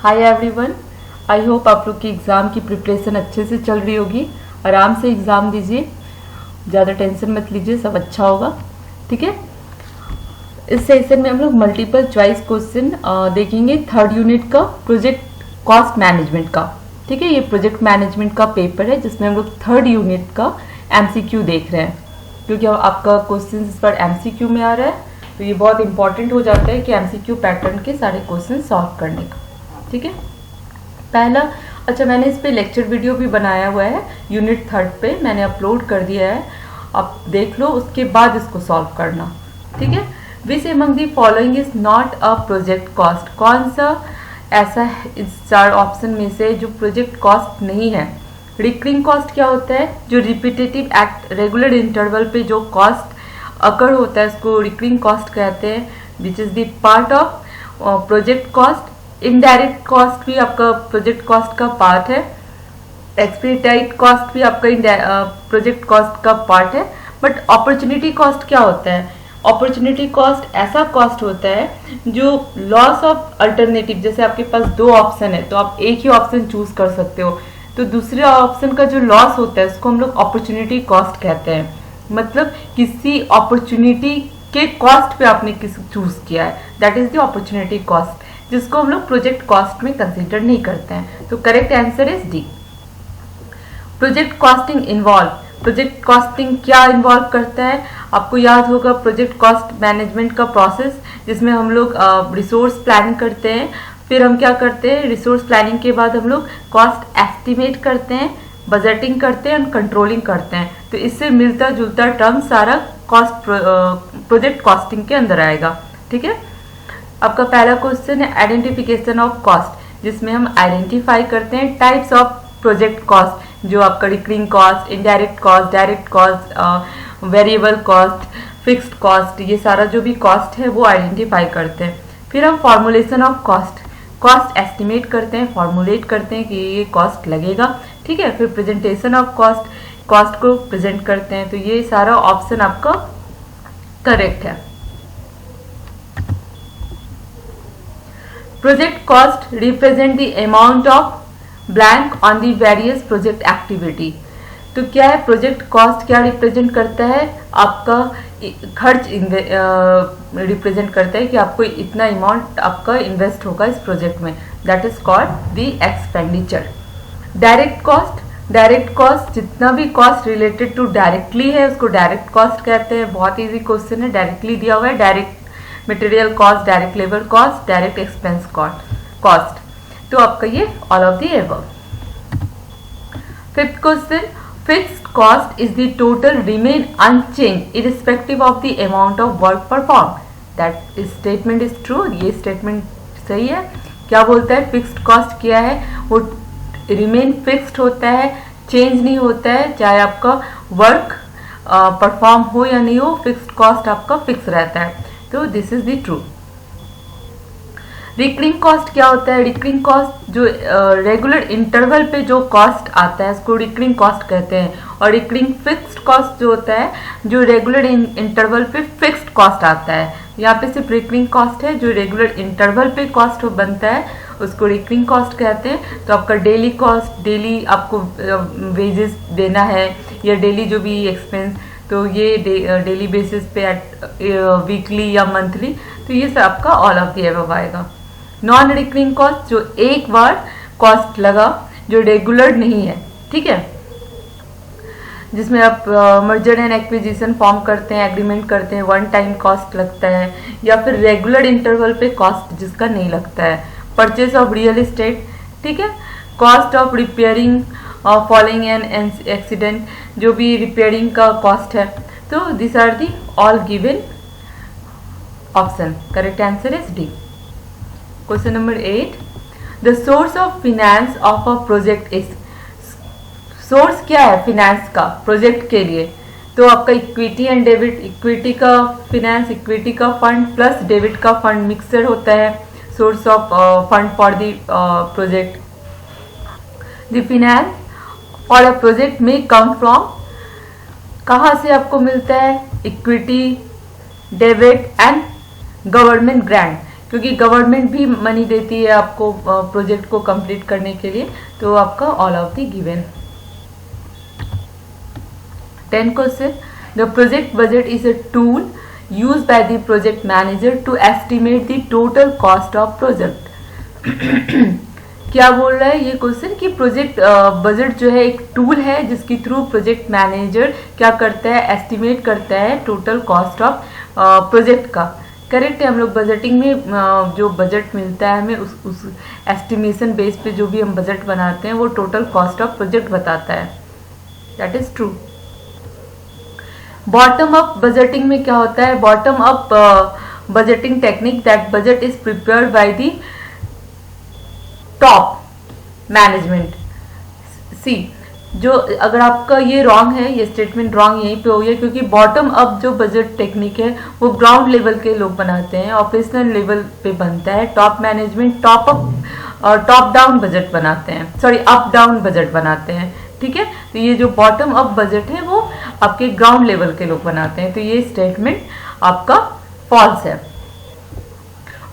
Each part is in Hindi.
हाय एवरीवन, आई होप आप लोग की एग्ज़ाम की प्रिपरेशन अच्छे से चल रही होगी। आराम से एग्ज़ाम दीजिए, ज़्यादा टेंशन मत लीजिए, सब अच्छा होगा। ठीक है, इस सेशन में हम लोग मल्टीपल चॉइस क्वेश्चन देखेंगे थर्ड यूनिट का प्रोजेक्ट कॉस्ट मैनेजमेंट का। ठीक है, ये प्रोजेक्ट मैनेजमेंट का पेपर है जिसमें हम लोग थर्ड यूनिट का एमसीक्यू देख रहे हैं, क्योंकि आपका क्वेश्चन इस पर एमसीक्यू में आ रहा है, तो ये बहुत इंपॉर्टेंट हो जाता है कि एमसीक्यू पैटर्न के सारे क्वेश्चन सॉल्व करने का। ठीक है, पहला अच्छा, मैंने इस पे लेक्चर वीडियो भी बनाया हुआ है, यूनिट थर्ड पे मैंने अपलोड कर दिया है, आप देख लो, उसके बाद इसको सॉल्व करना। ठीक है, which among the following is not a project cost, कौन सा ऐसा इस चार ऑप्शन में से जो प्रोजेक्ट कॉस्ट नहीं है। रिकरिंग कॉस्ट क्या होता है, जो रिपीटेटिव एक्ट रेगुलर इंटरवल पे जो कॉस्ट अकर होता है उसको रिकरिंग कॉस्ट कहते हैं, which is the part of project cost. Indirect cost भी आपका प्रोजेक्ट कॉस्ट का पार्ट है, एक्सपेडिट कॉस्ट भी आपका प्रोजेक्ट कॉस्ट का पार्ट है। बट अपॉर्चुनिटी कॉस्ट क्या होता है, अपॉर्चुनिटी कॉस्ट ऐसा कॉस्ट होता है जो लॉस ऑफ अल्टरनेटिव, जैसे आपके पास दो ऑप्शन है तो आप एक ही ऑप्शन चूज कर सकते हो, तो दूसरे ऑप्शन का जो लॉस होता है उसको हम लोग अपॉर्चुनिटी कॉस्ट कहते हैं। मतलब किसी अपॉर्चुनिटी के कॉस्ट पे आपने किसी चूज किया है, that is the opportunity cost, जिसको हम लोग प्रोजेक्ट कॉस्ट में कंसीडर नहीं करते हैं। तो correct answer is D. Project costing involve, project costing क्या इन्वॉल्व करता है, आपको याद होगा प्रोजेक्ट कॉस्ट मैनेजमेंट का प्रोसेस, जिसमें हम लोग रिसोर्स प्लानिंग करते हैं, फिर हम क्या करते हैं, रिसोर्स प्लानिंग के बाद हम लोग कॉस्ट एस्टिमेट करते हैं, बजटिंग करते हैं और कंट्रोलिंग करते हैं। तो इससे मिलता जुलता टर्म सारा कॉस्ट प्रोजेक्ट कॉस्टिंग के अंदर आएगा। ठीक है, आपका पहला क्वेश्चन है आइडेंटिफिकेशन ऑफ कॉस्ट, जिसमें हम आइडेंटिफाई करते हैं टाइप्स ऑफ प्रोजेक्ट कॉस्ट, जो आपका recurring cost, indirect cost, direct cost, variable cost, fixed cost, ये सारा जो भी कॉस्ट है वो आइडेंटिफाई करते हैं। फिर हम formulation of cost, cost estimate करते हैं, फॉर्मुलेट करते हैं कि ये कॉस्ट लगेगा। ठीक है, फिर प्रेजेंटेशन ऑफ कॉस्ट, कॉस्ट को प्रेजेंट करते हैं। तो ये सारा ऑप्शन आपका करेक्ट है। Project cost represent the amount of blank on the various project activity. तो क्या है प्रोजेक्ट कॉस्ट, क्या रिप्रेजेंट करता है, आपका खर्च रिप्रेजेंट करता है कि आपको इतना अमाउंट आपका इन्वेस्ट होगा इस प्रोजेक्ट में, that is called the expenditure. Direct cost, direct cost जितना भी कॉस्ट रिलेटेड टू डायरेक्टली है उसको डायरेक्ट कॉस्ट कहते हैं। बहुत इजी क्वेश्चन है, डायरेक्टली दिया हुआ है, direct material cost, direct labour cost, direct expense cost. तो आपका ये all of the above. Fifth question, fixed cost is the total remain unchange irrespective of the amount of work perform, that statement is true. ये स्टेटमेंट सही है। क्या बोलता है, फिक्स्ड कॉस्ट क्या है, वो रिमेन फिक्स्ड होता है, चेंज नहीं होता है, चाहे आपका वर्क परफॉर्म हो या नहीं हो, फिक्स्ड कॉस्ट आपका फिक्स रहता है। तो this is the true. Recurring cost क्या होता है, रिकरिंग कॉस्ट जो रेगुलर इंटरवल पे जो कॉस्ट आता है उसको रिकरिंग कॉस्ट कहते हैं। और रिकरिंग फिक्स्ड कॉस्ट जो होता है जो रेगुलर इंटरवल पे फिक्स्ड कॉस्ट आता है। यहाँ पे सिर्फ रिकरिंग कॉस्ट है, जो रेगुलर इंटरवल पे कॉस्ट बनता है उसको रिकरिंग कॉस्ट कहते हैं। तो आपका डेली कॉस्ट, डेली आपको वेजेस देना है या डेली जो भी एक्सपेंस, तो ये डेली बेसिस पे वीकली या मंथली, तो ये सब आपका ऑल ऑफ द अबव आएगा। नॉन रिकरिंग कॉस्ट जो एक बार कॉस्ट लगा, जो रेगुलर नहीं है, ठीक है, जिसमें आप मर्जर एंड एक्विजिशन फॉर्म करते हैं, एग्रीमेंट करते हैं, वन टाइम कॉस्ट लगता है, या फिर रेगुलर इंटरवल पे कॉस्ट जिसका नहीं लगता है। परचेज ऑफ रियल एस्टेट, ठीक है, cost of repairing following an accident, जो भी रिपेयरिंग का कॉस्ट है। तो this are the all given option. Correct answer is D. Question number 8, the source of finance of a project is, source क्या है फिनेंस का प्रोजेक्ट के लिए, तो आपका इक्विटी एंड डेबिट, इक्विटी का फिनेंस, इक्विटी का फंड प्लस डेबिट का फंड मिक्सर होता है source of fund for the project. The finance for a project में कम फ्रॉम, कहाँ से आपको मिलता है, equity, debit and government grant, क्योंकि गवर्नमेंट भी मनी देती है आपको प्रोजेक्ट को कंप्लीट करने के लिए। तो आपका all of the given. 10 question, the project budget is a tool used by the project manager to estimate the total cost of project। क्या बोल रहा है ये क्वेश्चन कि प्रोजेक्ट बजट जो है एक टूल है जिसके थ्रू प्रोजेक्ट मैनेजर क्या करता है, एस्टिमेट करता है टोटल कॉस्ट ऑफ प्रोजेक्ट का। करेक्ट है, हम लोग बजटिंग में जो बजट मिलता है हमें उस एस्टिमेशन बेस पे जो भी हम बजट बनाते हैं वो टोटल कॉस्ट ऑफ प्रोजेक्ट बताता है। That is true. Bottom up budgeting में क्या होता है, bottom up budgeting technique that budget is prepared by the top management. See, जो अगर आपका ये रॉन्ग है, ये स्टेटमेंट रॉन्ग यहीं पे हो गया, क्योंकि बॉटम अप जो बजट टेक्निक है वो ग्राउंड लेवल के लोग बनाते हैं, ऑपरेशनल लेवल पे बनता है। टॉप मैनेजमेंट टॉप अप और टॉप डाउन बजट बनाते हैं, सॉरी अप डाउन बजट बनाते हैं। ठीक है, तो ये जो बॉटम अप बजट है वो आपके ग्राउंड लेवल के लोग बनाते हैं। तो ये स्टेटमेंट आपका फॉल्स है।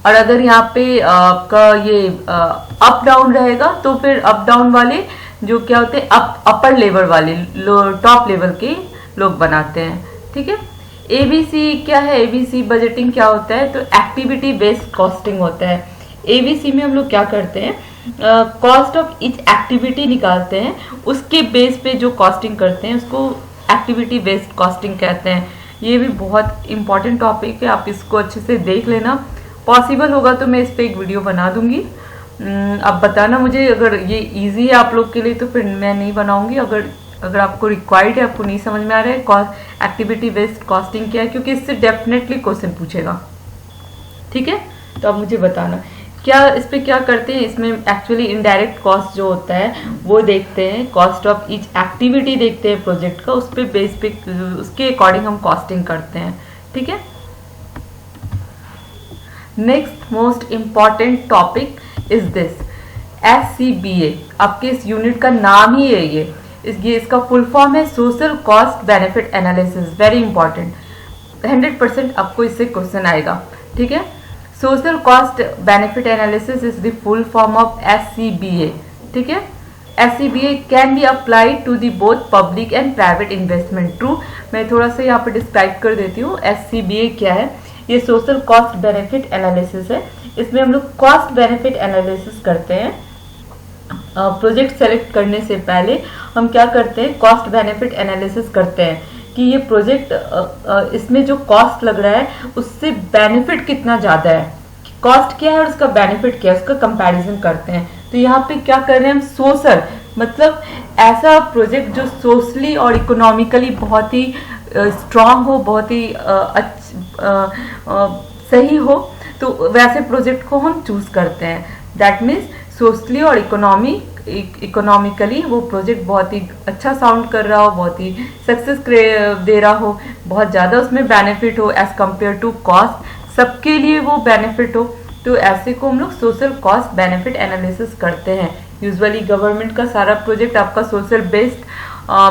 और अगर यहाँ पे आपका ये अप डाउन रहेगा तो फिर अप डाउन वाले जो क्या होते हैं अपर लेवल वाले टॉप लेवल के लोग बनाते हैं। ठीक है, एबीसी क्या है, एबीसी बजटिंग क्या होता है, तो एक्टिविटी बेस्ड कॉस्टिंग होता है। एबीसी में हम लोग क्या करते हैं, कॉस्ट ऑफ ईच एक्टिविटी निकालते हैं, उसके बेस पे जो कॉस्टिंग करते हैं उसको एक्टिविटी बेस्ड कॉस्टिंग कहते हैं। ये भी बहुत इंपॉर्टेंट टॉपिक है, आप इसको अच्छे से देख लेना। पॉसिबल होगा तो मैं इस पर एक वीडियो बना दूंगी। आप बताना मुझे, अगर ये इजी है आप लोग के लिए तो फिर मैं नहीं बनाऊंगी। अगर आपको रिक्वायर्ड है, आपको नहीं समझ में आ रहा है एक्टिविटी बेस्ड कॉस्टिंग क्या है, क्योंकि इससे डेफिनेटली क्वेश्चन पूछेगा। ठीक है, तो आप मुझे बताना क्या इस पे क्या करते हैं। इसमें एक्चुअली इनडायरेक्ट कॉस्ट जो होता है वो देखते हैं, कॉस्ट ऑफ ईच एक्टिविटी देखते हैं प्रोजेक्ट का, उस पे बेस पे उसके अकॉर्डिंग हम कॉस्टिंग करते हैं। ठीक है, next most important topic is this SCBA। आपके इस यूनिट का नाम ही है ये इसका फुल फॉर्म है social cost benefit analysis. Very important, 100% आपको इससे क्वेश्चन आएगा। ठीक है, social cost benefit analysis is the full form of SCBA। ठीक है, SCBA can be applied to the both public and private investment. True, मैं थोड़ा सा यहाँ पे डिस्क्राइब कर देती हूँ SCBA क्या है। ये सोशल कॉस्ट बेनिफिट एनालिसिस है। इसमें हम लोग कॉस्ट बेनिफिट एनालिसिस करते हैं। प्रोजेक्ट सेलेक्ट करने से पहले हम क्या करते हैं, कॉस्ट बेनिफिट एनालिसिस करते हैं कि ये प्रोजेक्ट इसमें जो कॉस्ट लग रहा है उससे बेनिफिट कितना ज़्यादा है, कॉस्ट क्या है और उसका बेनिफिट क्या है, उसका कंपैरिजन करते हैं। तो यहाँ पे क्या कर रहे हैं हम, सोशल मतलब ऐसा प्रोजेक्ट जो सोशली और इकोनॉमिकली बहुत ही स्ट्रांग हो, बहुत ही सही हो, तो वैसे प्रोजेक्ट को हम चूज करते हैं। दैट मीन्स सोशली और इकोनॉमिकली वो प्रोजेक्ट बहुत ही अच्छा साउंड कर रहा हो, बहुत ही सक्सेस दे रहा हो, बहुत ज़्यादा उसमें बेनिफिट हो एज कम्पेयर टू कॉस्ट, सबके लिए वो बेनिफिट हो। तो ऐसे को हम लोग सोशल कॉस्ट बेनिफिट एनालिसिस करते हैं। यूजुअली गवर्नमेंट का सारा प्रोजेक्ट आपका सोशल बेस्ड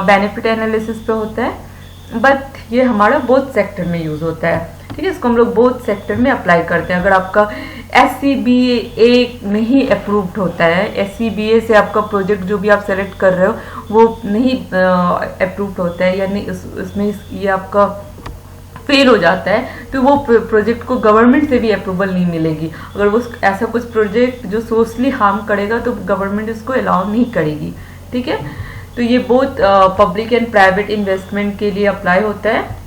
बेनिफिट एनालिसिस पे होता है, बट ये हमारा बोथ सेक्टर में यूज होता है। ठीक है, इसको हम लोग बोथ सेक्टर में अप्लाई करते हैं। अगर आपका SCBA नहीं अप्रूव्ड होता है, SCBA से आपका प्रोजेक्ट जो भी आप सेलेक्ट कर रहे हो वो नहीं अप्रूव्ड होता है, यानी उसमें ये आपका फेल हो जाता है, तो वो प्रोजेक्ट को गवर्नमेंट से भी अप्रूवल नहीं मिलेगी। अगर वो ऐसा कुछ प्रोजेक्ट जो सोशली हार्म करेगा तो गवर्नमेंट इसको अलाउ नहीं करेगी। ठीक है, तो ये both public and private investment के लिए अप्लाई होता है।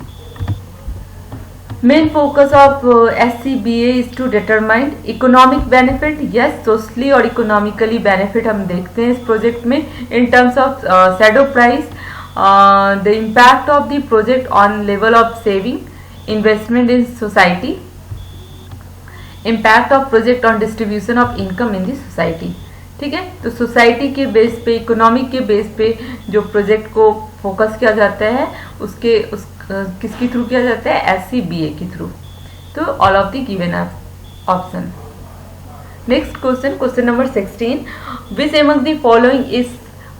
Main focus of SCBA is to determine economic benefit. Yes, socially और इकोनॉमिकली बेनिफिट हम देखते हैं इस प्रोजेक्ट में in terms of shadow price, the impact of the project on level of saving, investment in society, impact of project on distribution of income in the society. ठीक है, तो सोसाइटी के बेस पे, इकोनॉमिक के बेस पे जो प्रोजेक्ट को फोकस किया जाता है किसके थ्रू किया जाता है, SCBA के थ्रू। तो all of the given option. Next question, question number 16, which among the following is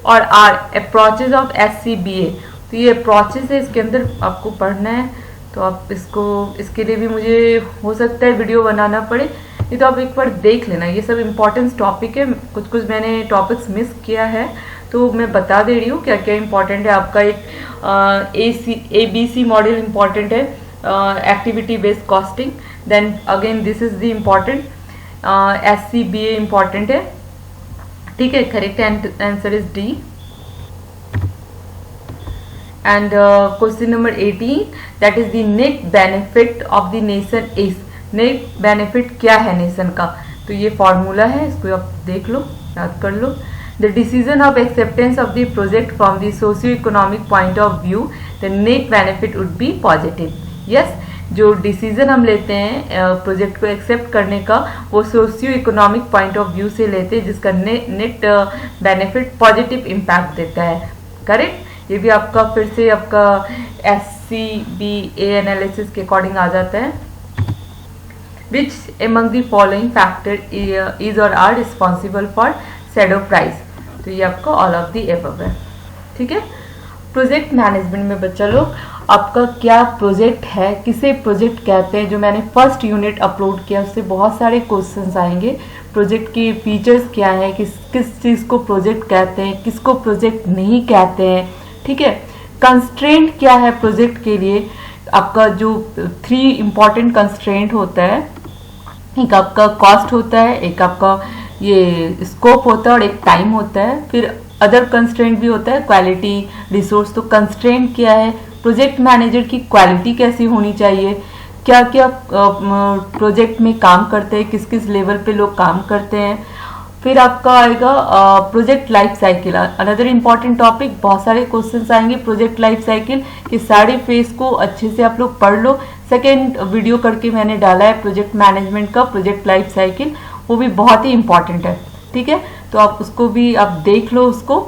or are approaches of SCBA। तो ये अप्रोचेज है, इसके अंदर आपको पढ़ना है, तो आप इसके लिए भी मुझे हो सकता है वीडियो बनाना पड़े। ये तो आप एक बार देख लेना, ये सब इम्पोर्टेंट टॉपिक है, कुछ कुछ मैंने टॉपिक्स मिस किया है तो मैं बता दे रही हूँ क्या क्या इम्पोर्टेंट है। आपका एक ABC मॉडल इम्पॉर्टेंट है, activity based costing, then again this is the important, SCBA important है, ठीक है। Correct answer is D. And question number 18, that is the net benefit of the nation is, net benefit क्या है नेशन का, तो ये फॉर्मूला है, इसको आप देख लो, याद कर लो। The decision of acceptance of the project from the socio economic point of view, the net benefit would be positive. Yes, जो डिसीजन हम लेते हैं प्रोजेक्ट को एक्सेप्ट करने का, वो socio economic point of view से लेते हैं, जिसका नेट बेनिफिट पॉजिटिव इम्पैक्ट देता है। करेक्ट, ये भी आपका फिर से आपका SCBA एनालिसिस के अकॉर्डिंग आ जाता है। Which among the following factor is or are responsible for shadow price, तो ये आपका ऑल ऑफ द एबव है, ठीक है। प्रोजेक्ट मैनेजमेंट में बच्चा लोग आपका क्या प्रोजेक्ट है, किसे प्रोजेक्ट कहते हैं, जो मैंने फर्स्ट यूनिट अपलोड किया उससे बहुत सारे क्वेश्चंस आएंगे। प्रोजेक्ट के फीचर्स क्या है, किस चीज़ को प्रोजेक्ट कहते हैं, किसको प्रोजेक्ट नहीं कहते हैं, ठीक है। कंस्ट्रेंट क्या है प्रोजेक्ट के लिए, आपका जो 3 इम्पॉर्टेंट कंस्ट्रेंट होता है, एक आपका कॉस्ट होता है, एक आपका ये स्कोप होता है और एक टाइम होता है, फिर अदर कंस्ट्रेंट भी होता है, क्वालिटी, रिसोर्स। तो कंस्ट्रेंट क्या है, प्रोजेक्ट मैनेजर की क्वालिटी कैसी होनी चाहिए, क्या क्या प्रोजेक्ट में काम करते हैं, किस किस लेवल पे लोग काम करते हैं। फिर आपका आएगा project life cycle, another important topic, बहुत सारे क्वेश्चंस आएंगे प्रोजेक्ट लाइफ साइकिल के, सारे फेज को अच्छे से आप लोग पढ़ लो। सेकेंड वीडियो करके मैंने डाला है प्रोजेक्ट मैनेजमेंट का, प्रोजेक्ट लाइफ साइकिल, वो भी बहुत ही इंपॉर्टेंट है, ठीक है। तो आप उसको भी आप देख लो, उसको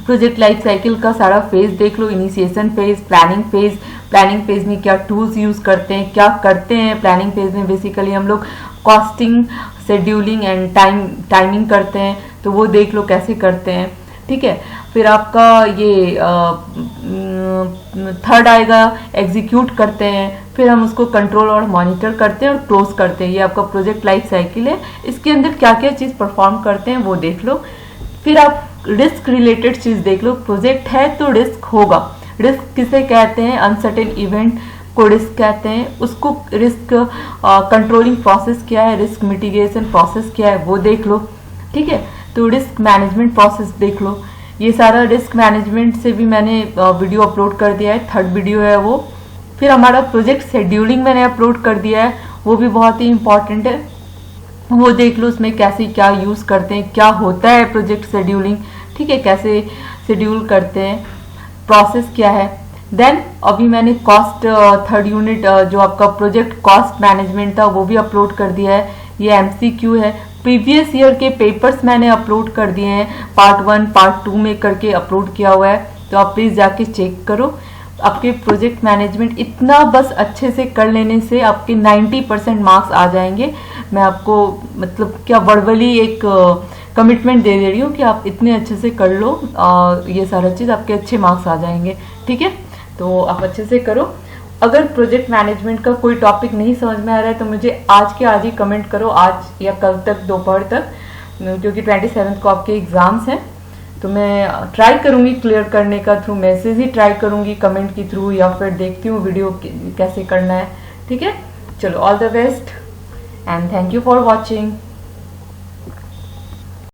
प्रोजेक्ट लाइफ साइकिल का सारा फेज देख लो, initiation phase, planning phase, planning phase में क्या टूल्स यूज़ करते हैं, क्या करते हैं प्लानिंग फेज में, बेसिकली हम लोग कॉस्टिंग, शेड्यूलिंग एंड टाइमिंग करते हैं, तो वो देख लो कैसे करते हैं, ठीक है। फिर आपका ये थर्ड आएगा एग्जीक्यूट करते हैं, फिर हम उसको कंट्रोल और मॉनिटर करते हैं और क्लोज करते हैं, ये आपका प्रोजेक्ट लाइफ साइकिल है। इसके अंदर क्या क्या चीज़ परफॉर्म करते हैं वो देख लो। फिर आप रिस्क रिलेटेड चीज़ देख लो, प्रोजेक्ट है तो रिस्क होगा, रिस्क किसे कहते हैं, अनसर्टेन इवेंट को रिस्क कहते हैं, उसको रिस्क कंट्रोलिंग प्रोसेस क्या है, रिस्क मिटिगेशन प्रोसेस क्या है वो देख लो, ठीक है। तो रिस्क मैनेजमेंट प्रोसेस देख लो, ये सारा रिस्क मैनेजमेंट से भी मैंने वीडियो अपलोड कर दिया है, थर्ड वीडियो है वो। फिर हमारा प्रोजेक्ट शेड्यूलिंग मैंने अपलोड कर दिया है, वो भी बहुत ही इंपॉर्टेंट है, वो देख लो उसमें कैसे क्या यूज़ करते हैं, क्या होता है प्रोजेक्ट शेड्यूलिंग, ठीक है, कैसे शेड्यूल करते हैं, प्रोसेस क्या है। देन अभी मैंने कॉस्ट थर्ड यूनिट जो आपका प्रोजेक्ट कॉस्ट मैनेजमेंट था वो भी अपलोड कर दिया है, ये MCQ है। प्रीवियस ईयर के पेपर्स मैंने अपलोड कर दिए हैं, पार्ट 1 पार्ट 2 में करके अपलोड किया हुआ है, तो आप प्लीज़ जाके चेक करो। आपके प्रोजेक्ट मैनेजमेंट इतना बस अच्छे से कर लेने से आपके 90% मार्क्स आ जाएंगे। मैं आपको मतलब क्या वर्बली एक कमिटमेंट दे रही हूँ कि आप इतने अच्छे से कर लो, ये सारा चीज़ आपके अच्छे मार्क्स आ जाएंगे, ठीक है। तो आप अच्छे से करो। अगर प्रोजेक्ट मैनेजमेंट का कोई टॉपिक नहीं समझ में आ रहा है तो मुझे आज के आज ही कमेंट करो, आज या कल तक दोपहर तक, क्योंकि 27 को आपके एग्ज़ाम्स हैं, तो मैं ट्राई करूँगी क्लियर करने का, थ्रू मैसेज ही ट्राई करूँगी, कमेंट के थ्रू, या फिर देखती हूँ वीडियो कैसे करना है, ठीक है। चलो, all the best and thank you for watching.